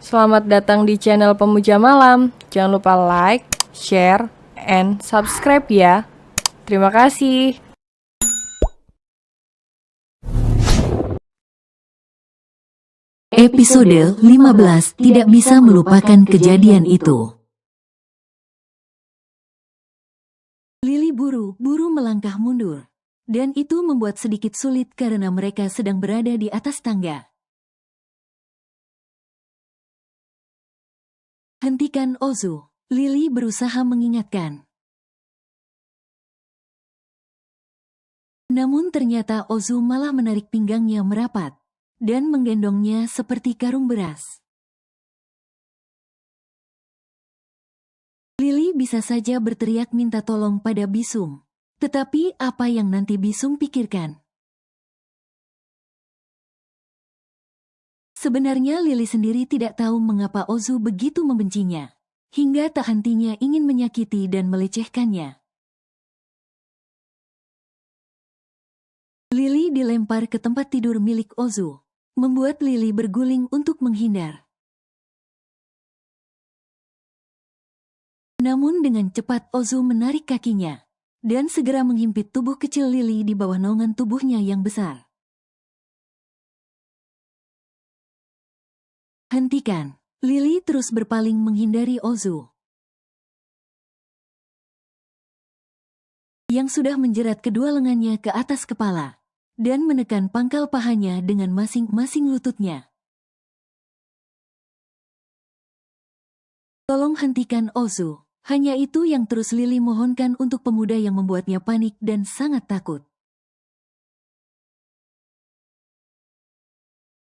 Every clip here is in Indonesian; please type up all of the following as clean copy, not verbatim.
Selamat datang di channel Pemuja Malam. Jangan lupa like, share, and subscribe ya. Terima kasih. Episode 15 tidak bisa melupakan kejadian itu. Lili buru-buru melangkah mundur. Dan itu membuat sedikit sulit karena mereka sedang berada di atas tangga. Hentikan Ozu. Lili berusaha mengingatkan. Namun ternyata Ozu malah menarik pinggangnya merapat dan menggendongnya seperti karung beras. Lili bisa saja berteriak minta tolong pada Bisum. Tetapi apa yang nanti Bisum pikirkan? Sebenarnya Lili sendiri tidak tahu mengapa Ozu begitu membencinya, hingga tak hentinya ingin menyakiti dan melecehkannya. Lili dilempar ke tempat tidur milik Ozu, membuat Lili berguling untuk menghindar. Namun dengan cepat Ozu menarik kakinya, dan segera menghimpit tubuh kecil Lili di bawah naungan tubuhnya yang besar. Hentikan. Lili terus berpaling menghindari Ozu, yang sudah menjerat kedua lengannya ke atas kepala, dan menekan pangkal pahanya dengan masing-masing lututnya. Tolong hentikan Ozu. Hanya itu yang terus Lili mohonkan untuk pemuda yang membuatnya panik dan sangat takut.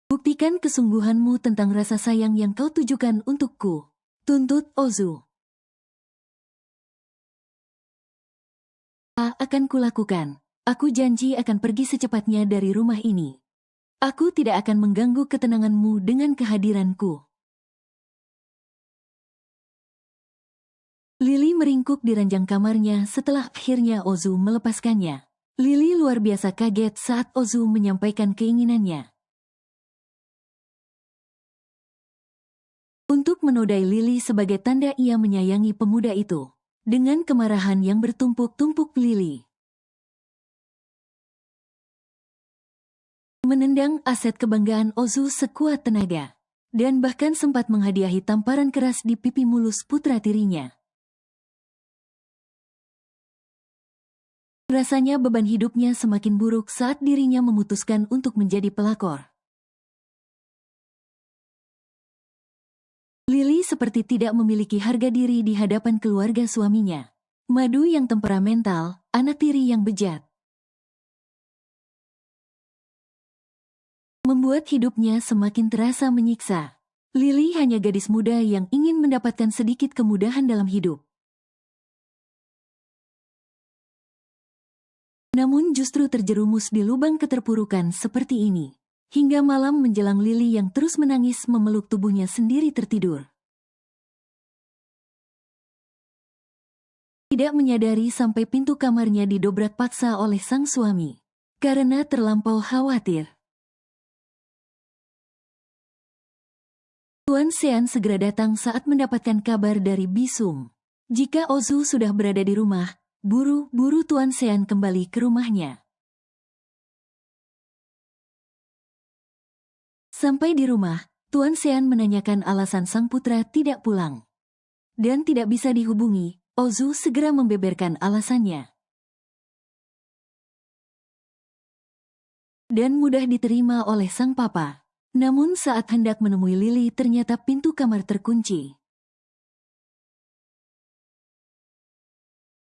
Buktikan kesungguhanmu tentang rasa sayang yang kau tujukan untukku, tuntut Ozu. Akan kulakukan. Aku janji akan pergi secepatnya dari rumah ini. Aku tidak akan mengganggu ketenanganmu dengan kehadiranku. Lili meringkuk di ranjang kamarnya setelah akhirnya Ozu melepaskannya. Lili luar biasa kaget saat Ozu menyampaikan keinginannya untuk menodai Lili sebagai tanda ia menyayangi pemuda itu. Dengan kemarahan yang bertumpuk-tumpuk Lili menendang aset kebanggaan Ozu sekuat tenaga, dan bahkan sempat menghadiahi tamparan keras di pipi mulus putra tirinya. Rasanya beban hidupnya semakin buruk saat dirinya memutuskan untuk menjadi pelakor. Lili seperti tidak memiliki harga diri di hadapan keluarga suaminya. Madu yang temperamental, anak tiri yang bejat, membuat hidupnya semakin terasa menyiksa. Lili hanya gadis muda yang ingin mendapatkan sedikit kemudahan dalam hidup. Namun justru terjerumus di lubang keterpurukan seperti ini. Hingga malam menjelang Lili yang terus menangis memeluk tubuhnya sendiri tertidur. Tidak menyadari sampai pintu kamarnya didobrak paksa oleh sang suami. Karena terlampau khawatir. Tuan Sean segera datang saat mendapatkan kabar dari Bisum. Jika Ozu sudah berada di rumah, buru-buru Tuan Sean kembali ke rumahnya. Sampai di rumah, Tuan Sean menanyakan alasan sang putra tidak pulang. Dan tidak bisa dihubungi, Ozu segera membeberkan alasannya. Dan mudah diterima oleh sang papa. Namun saat hendak menemui Lili ternyata pintu kamar terkunci.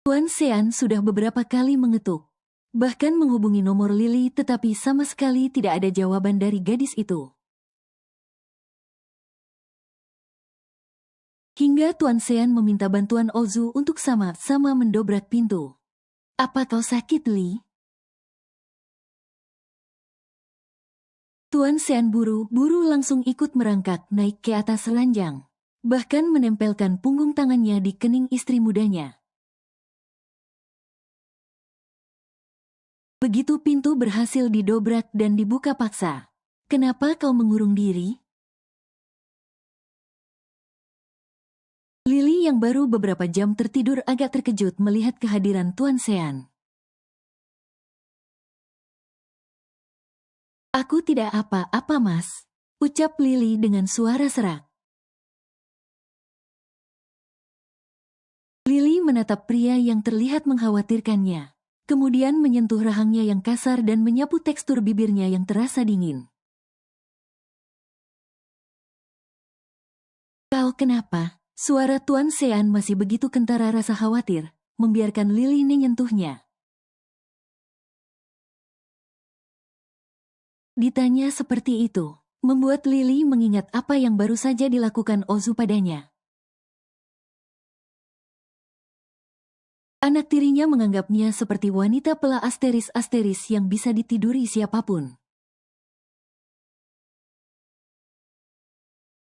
Tuan Sean sudah beberapa kali mengetuk. Bahkan menghubungi nomor Lili tetapi sama sekali tidak ada jawaban dari gadis itu. Hingga Tuan Sean meminta bantuan Ozu untuk sama-sama mendobrak pintu. Apa kau sakit, Li? Tuan Sean buru-buru langsung ikut merangkak naik ke atas ranjang. Bahkan menempelkan punggung tangannya di kening istri mudanya. Begitu pintu berhasil didobrak dan dibuka paksa. Kenapa kau mengurung diri? yang baru beberapa jam tertidur agak terkejut melihat kehadiran Tuan Sean. "Aku tidak apa-apa, Mas," ucap Lily dengan suara serak. Lily menatap pria yang terlihat mengkhawatirkannya, kemudian menyentuh rahangnya yang kasar dan menyapu tekstur bibirnya yang terasa dingin. "Kau kenapa?" Suara Tuan Sean masih begitu kentara rasa khawatir, membiarkan Lily menyentuhnya. Ditanya seperti itu, membuat Lily mengingat apa yang baru saja dilakukan Ozu padanya. Anak tirinya menganggapnya seperti wanita pela asteris-asteris yang bisa ditiduri siapapun.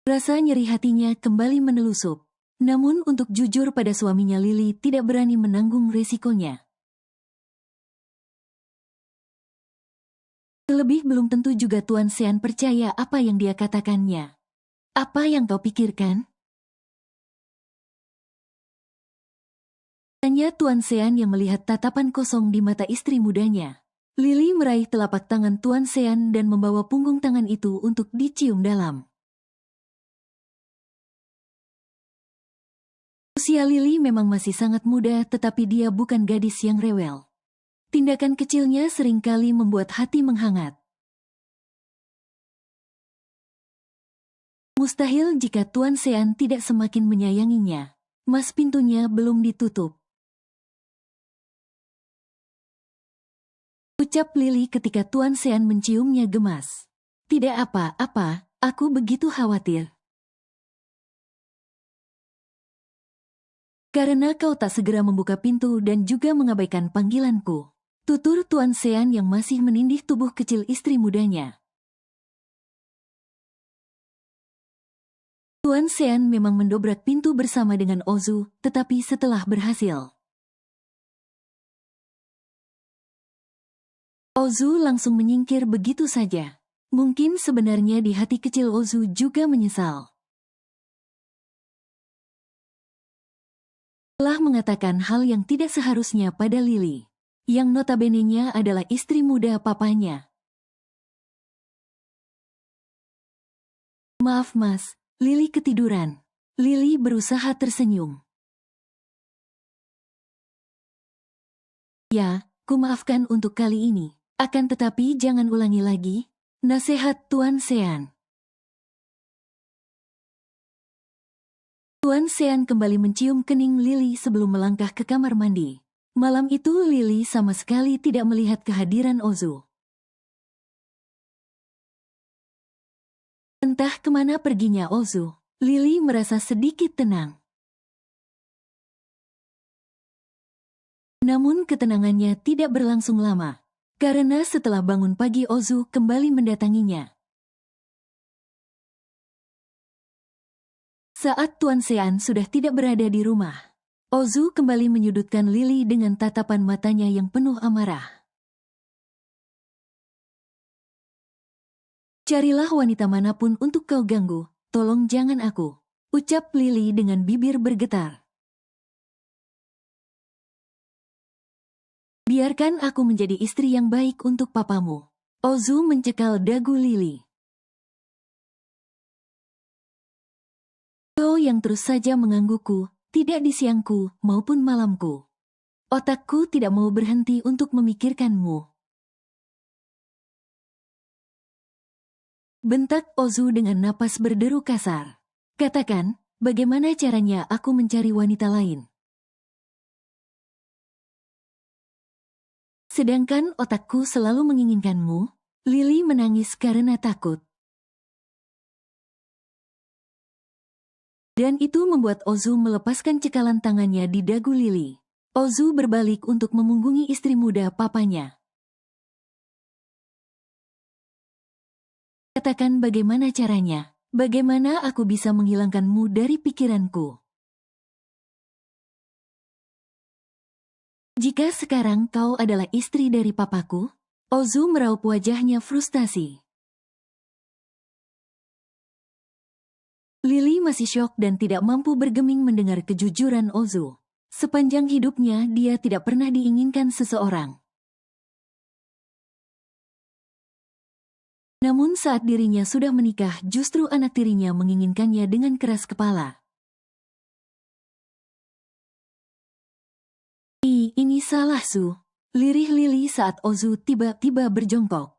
Rasa nyeri hatinya kembali menelusup. Namun untuk jujur pada suaminya, Lily tidak berani menanggung resikonya. Terlebih belum tentu juga Tuan Sean percaya apa yang dia katakannya. "Apa yang kau pikirkan?" tanya Tuan Sean yang melihat tatapan kosong di mata istri mudanya. Lily meraih telapak tangan Tuan Sean dan membawa punggung tangan itu untuk dicium dalam. Usia Lily memang masih sangat muda, tetapi dia bukan gadis yang rewel. Tindakan kecilnya seringkali membuat hati menghangat. Mustahil jika Tuan Sean tidak semakin menyayanginya. Mas, pintunya belum ditutup, ucap Lily ketika Tuan Sean menciumnya gemas. "Tidak apa-apa, aku begitu khawatir. Karena kau tak segera membuka pintu dan juga mengabaikan panggilanku," tutur Tuan Sean yang masih menindih tubuh kecil istri mudanya. Tuan Sean memang mendobrak pintu bersama dengan Ozu, tetapi setelah berhasil. Ozu langsung menyingkir begitu saja. Mungkin sebenarnya di hati kecil Ozu juga menyesal. Telah mengatakan hal yang tidak seharusnya pada Lily, yang notabene-nya adalah istri muda papanya. "Maaf Mas, Lily ketiduran." Lily berusaha tersenyum. "Ya, kumaafkan untuk kali ini. Akan tetapi jangan ulangi lagi," nasihat Tuan Sean. Tuan Sean kembali mencium kening Lily sebelum melangkah ke kamar mandi. Malam itu Lily sama sekali tidak melihat kehadiran Ozu. Entah kemana perginya Ozu, Lily merasa sedikit tenang. Namun ketenangannya tidak berlangsung lama, karena setelah bangun pagi Ozu kembali mendatanginya. Saat Tuan Sean sudah tidak berada di rumah, Ozu kembali menyudutkan Lily dengan tatapan matanya yang penuh amarah. "Carilah wanita manapun untuk kau ganggu, tolong jangan aku," ucap Lily dengan bibir bergetar. "Biarkan aku menjadi istri yang baik untuk papamu." Ozu mencekal dagu Lily. "Kau yang terus saja menggangguku, tidak di siangku maupun malamku. Otakku tidak mau berhenti untuk memikirkanmu," bentak Ozu dengan napas berderu kasar. "Katakan, bagaimana caranya aku mencari wanita lain? Sedangkan otakku selalu menginginkanmu." Lily menangis karena takut. Dan itu membuat Ozu melepaskan cekalan tangannya di dagu Lily. Ozu berbalik untuk memunggungi istri muda papanya. "Katakan bagaimana caranya? Bagaimana aku bisa menghilangkanmu dari pikiranku? Jika sekarang kau adalah istri dari papaku?" Ozu meraup wajahnya frustasi. Lily Lily masih syok dan tidak mampu bergeming mendengar kejujuran Ozu. Sepanjang hidupnya, dia tidak pernah diinginkan seseorang. Namun saat dirinya sudah menikah, justru anak tirinya menginginkannya dengan keras kepala. Ini salah Su. Lirih Lily saat Ozu tiba-tiba berjongkok.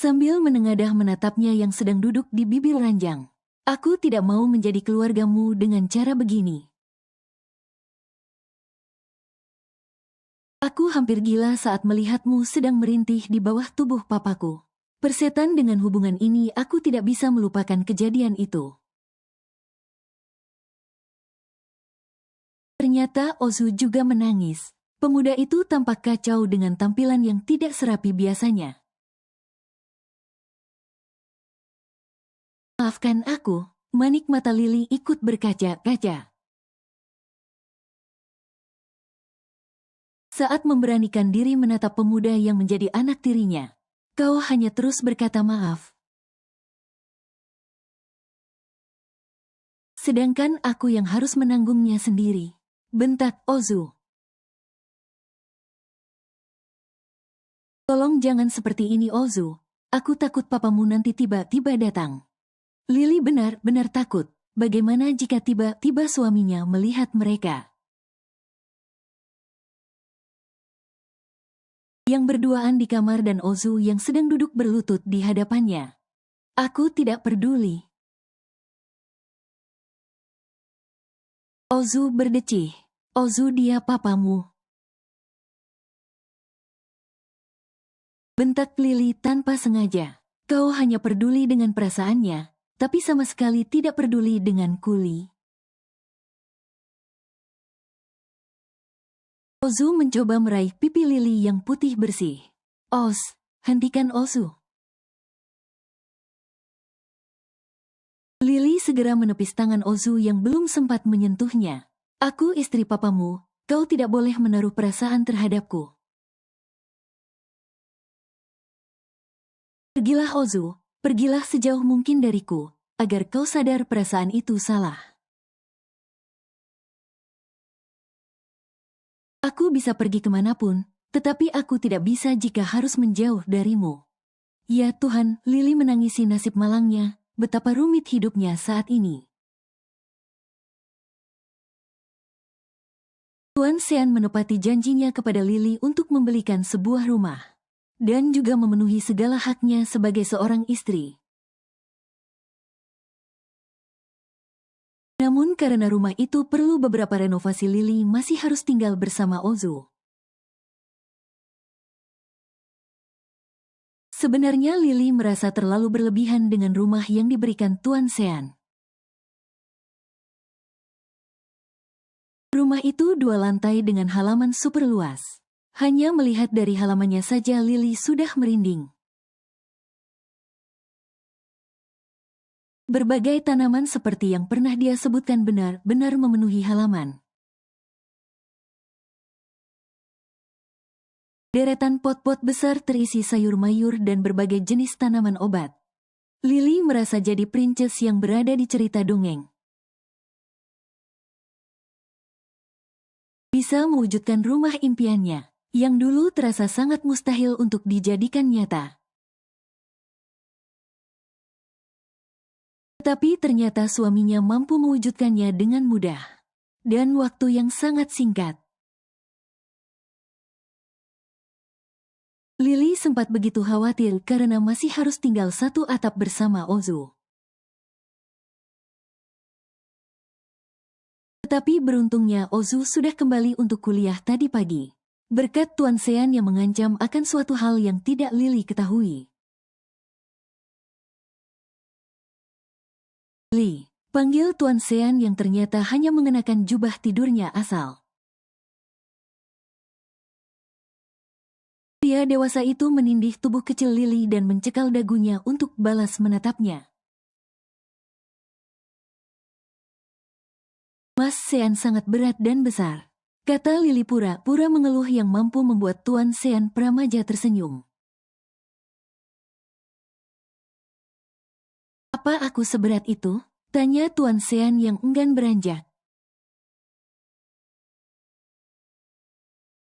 Sambil menengadah menatapnya yang sedang duduk di bibir ranjang. Aku tidak mau menjadi keluargamu dengan cara begini. Aku hampir gila saat melihatmu sedang merintih di bawah tubuh papaku. Persetan dengan hubungan ini, aku tidak bisa melupakan kejadian itu. Ternyata Ozu juga menangis. Pemuda itu tampak kacau dengan tampilan yang tidak serapi biasanya. Maafkan aku, manik mata Lily ikut berkaca-kaca. Saat memberanikan diri menatap pemuda yang menjadi anak tirinya, kau hanya terus berkata maaf. Sedangkan aku yang harus menanggungnya sendiri. Bentak Ozu. Tolong jangan seperti ini Ozu. Aku takut papamu nanti tiba-tiba datang. Lily benar-benar takut. Bagaimana jika tiba-tiba suaminya melihat mereka? Yang berduaan di kamar dan Ozu yang sedang duduk berlutut di hadapannya. Aku tidak peduli. Ozu berdecih. Ozu, dia papamu. Bentak Lily tanpa sengaja. Kau hanya peduli dengan perasaannya, tapi sama sekali tidak peduli dengan Kuli. Ozu mencoba meraih pipi Lily yang putih bersih. Hentikan Ozu. Lily segera menepis tangan Ozu yang belum sempat menyentuhnya. Aku istri papamu, kau tidak boleh menaruh perasaan terhadapku. Pergilah Ozu, pergilah sejauh mungkin dariku, agar kau sadar perasaan itu salah. Aku bisa pergi kemanapun, tetapi aku tidak bisa jika harus menjauh darimu. Ya Tuhan, Lily menangisi nasib malangnya, betapa rumit hidupnya saat ini. Tuan Sean menepati janjinya kepada Lily untuk membelikan sebuah rumah. Dan juga memenuhi segala haknya sebagai seorang istri. Namun karena rumah itu perlu beberapa renovasi, Lily masih harus tinggal bersama Ozu. Sebenarnya Lily merasa terlalu berlebihan dengan rumah yang diberikan Tuan Sean. Rumah itu 2 lantai dengan halaman super luas. Hanya melihat dari halamannya saja Lily sudah merinding. Berbagai tanaman seperti yang pernah dia sebutkan benar-benar memenuhi halaman. Deretan pot-pot besar terisi sayur mayur dan berbagai jenis tanaman obat. Lily merasa jadi princess yang berada di cerita dongeng. Bisa mewujudkan rumah impiannya, yang dulu terasa sangat mustahil untuk dijadikan nyata. Tetapi ternyata suaminya mampu mewujudkannya dengan mudah. Dan waktu yang sangat singkat. Lily sempat begitu khawatir karena masih harus tinggal satu atap bersama Ozu. Tetapi beruntungnya Ozu sudah kembali untuk kuliah tadi pagi. Berkat Tuan Sean yang mengancam akan suatu hal yang tidak Lily ketahui. Li, panggil Tuan Sean yang ternyata hanya mengenakan jubah tidurnya asal. Pria dewasa itu menindih tubuh kecil Lily dan mencekal dagunya untuk balas menatapnya. Mas Sean sangat berat dan besar. Kata Lily pura-pura mengeluh yang mampu membuat Tuan Sean Pramaja tersenyum. Apa aku seberat itu? Tanya Tuan Sean yang enggan beranjak.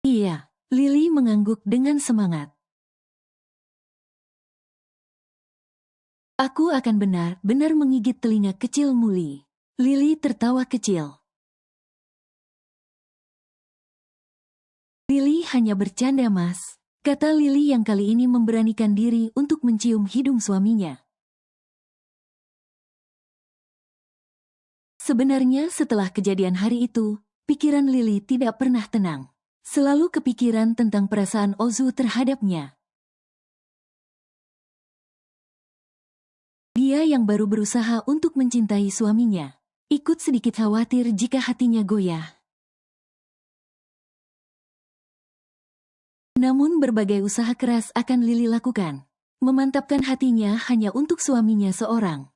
Iya, Lily mengangguk dengan semangat. Aku akan benar-benar menggigit telinga kecil Muli. Lily tertawa kecil. Lily hanya bercanda, Mas. Kata Lily yang kali ini memberanikan diri untuk mencium hidung suaminya. Sebenarnya setelah kejadian hari itu, pikiran Lily tidak pernah tenang. Selalu kepikiran tentang perasaan Ozu terhadapnya. Dia yang baru berusaha untuk mencintai suaminya, ikut sedikit khawatir jika hatinya goyah. Namun berbagai usaha keras akan Lily lakukan. Memantapkan hatinya hanya untuk suaminya seorang.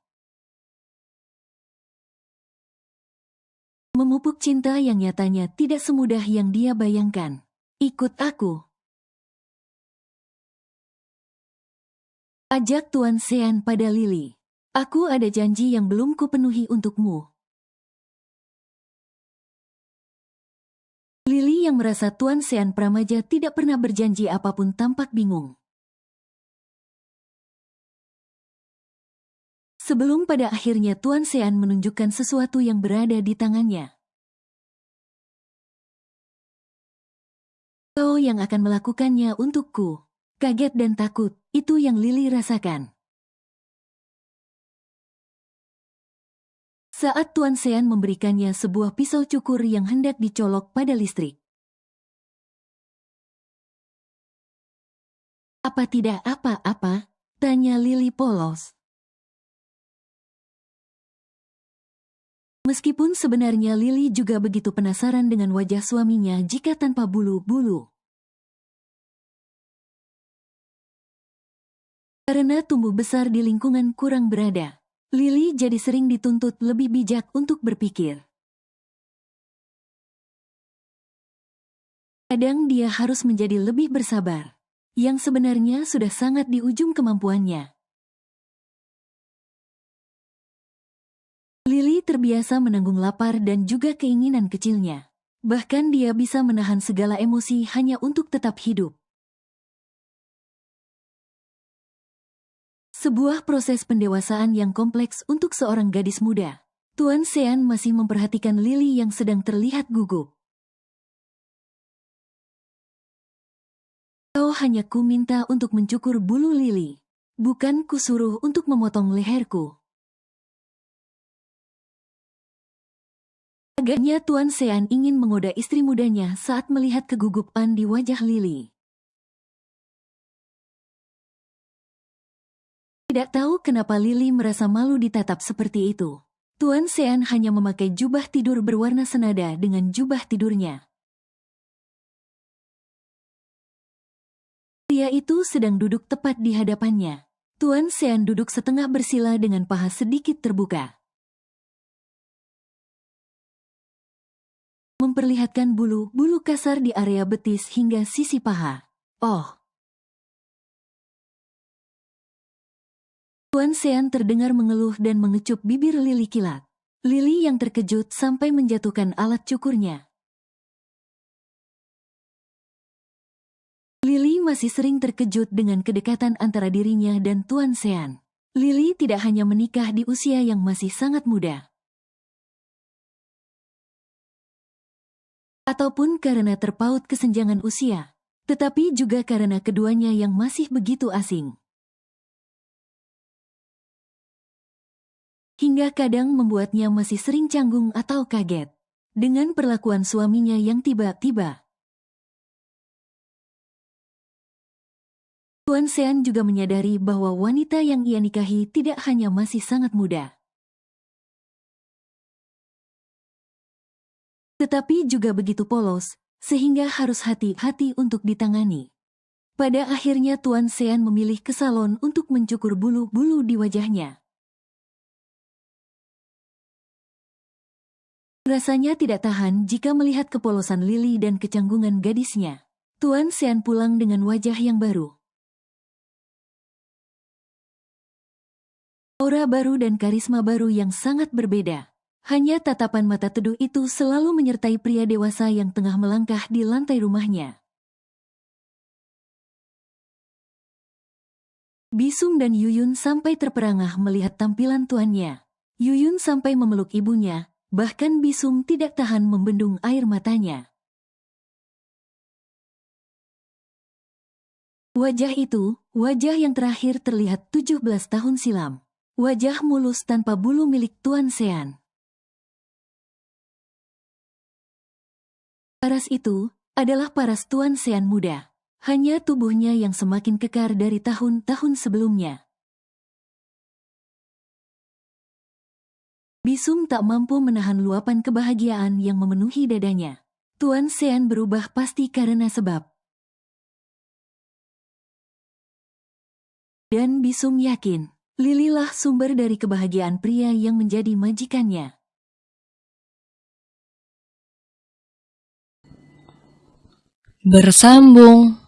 Memupuk cinta yang nyatanya tidak semudah yang dia bayangkan. Ikut aku. Ajak Tuan Sean pada Lily. Aku ada janji yang belum kupenuhi untukmu. Lily yang merasa Tuan Sean Pramaja tidak pernah berjanji apapun tampak bingung. Sebelum pada akhirnya Tuan Sean menunjukkan sesuatu yang berada di tangannya. Kau yang akan melakukannya untukku. Kaget dan takut, itu yang Lily rasakan. Saat Tuan Sean memberikannya sebuah pisau cukur yang hendak dicolok pada listrik. Apa tidak apa-apa? Tanya Lily polos. Meskipun sebenarnya Lily juga begitu penasaran dengan wajah suaminya jika tanpa bulu-bulu. Karena tumbuh besar di lingkungan kurang berada, Lily jadi sering dituntut lebih bijak untuk berpikir. Kadang dia harus menjadi lebih bersabar, yang sebenarnya sudah sangat di ujung kemampuannya. Lily terbiasa menanggung lapar dan juga keinginan kecilnya. Bahkan dia bisa menahan segala emosi hanya untuk tetap hidup. Sebuah proses pendewasaan yang kompleks untuk seorang gadis muda. Tuan Sean masih memperhatikan Lily yang sedang terlihat gugup. Kau hanya ku minta untuk mencukur bulu Lily. Bukan ku suruh untuk memotong leherku. Agaknya Tuan Sean ingin menggoda istri mudanya saat melihat kegugupan di wajah Lily. Tidak tahu kenapa Lily merasa malu ditatap seperti itu. Tuan Sean hanya memakai jubah tidur berwarna senada dengan jubah tidurnya. Pria itu sedang duduk tepat di hadapannya. Tuan Sean duduk setengah bersila dengan paha sedikit terbuka. Memperlihatkan bulu-bulu kasar di area betis hingga sisi paha. Oh. Tuan Sean terdengar mengeluh dan mengecup bibir Lily kilat. Lily yang terkejut sampai menjatuhkan alat cukurnya. Lily masih sering terkejut dengan kedekatan antara dirinya dan Tuan Sean. Lily tidak hanya menikah di usia yang masih sangat muda. Ataupun karena terpaut kesenjangan usia, tetapi juga karena keduanya yang masih begitu asing. Hingga kadang membuatnya masih sering canggung atau kaget dengan perlakuan suaminya yang tiba-tiba. Tuan Sean juga menyadari bahwa wanita yang ia nikahi tidak hanya masih sangat muda, tetapi juga begitu polos, sehingga harus hati-hati untuk ditangani. Pada akhirnya Tuan Sean memilih ke salon untuk mencukur bulu-bulu di wajahnya. Rasanya tidak tahan jika melihat kepolosan Lily dan kecanggungan gadisnya. Tuan Sean pulang dengan wajah yang baru. Aura baru dan karisma baru yang sangat berbeda. Hanya tatapan mata teduh itu selalu menyertai pria dewasa yang tengah melangkah di lantai rumahnya. Bisum dan Yuyun sampai terperangah melihat tampilan tuannya. Yuyun sampai memeluk ibunya, bahkan Bisum tidak tahan membendung air matanya. Wajah itu, wajah yang terakhir terlihat 17 tahun silam. Wajah mulus tanpa bulu milik Tuan Sean. Paras itu adalah paras Tuan Sean muda. Hanya tubuhnya yang semakin kekar dari tahun-tahun sebelumnya. Bisum tak mampu menahan luapan kebahagiaan yang memenuhi dadanya. Tuan Sean berubah pasti karena sebab. Dan Bisum yakin, Lililah sumber dari kebahagiaan pria yang menjadi majikannya. Bersambung.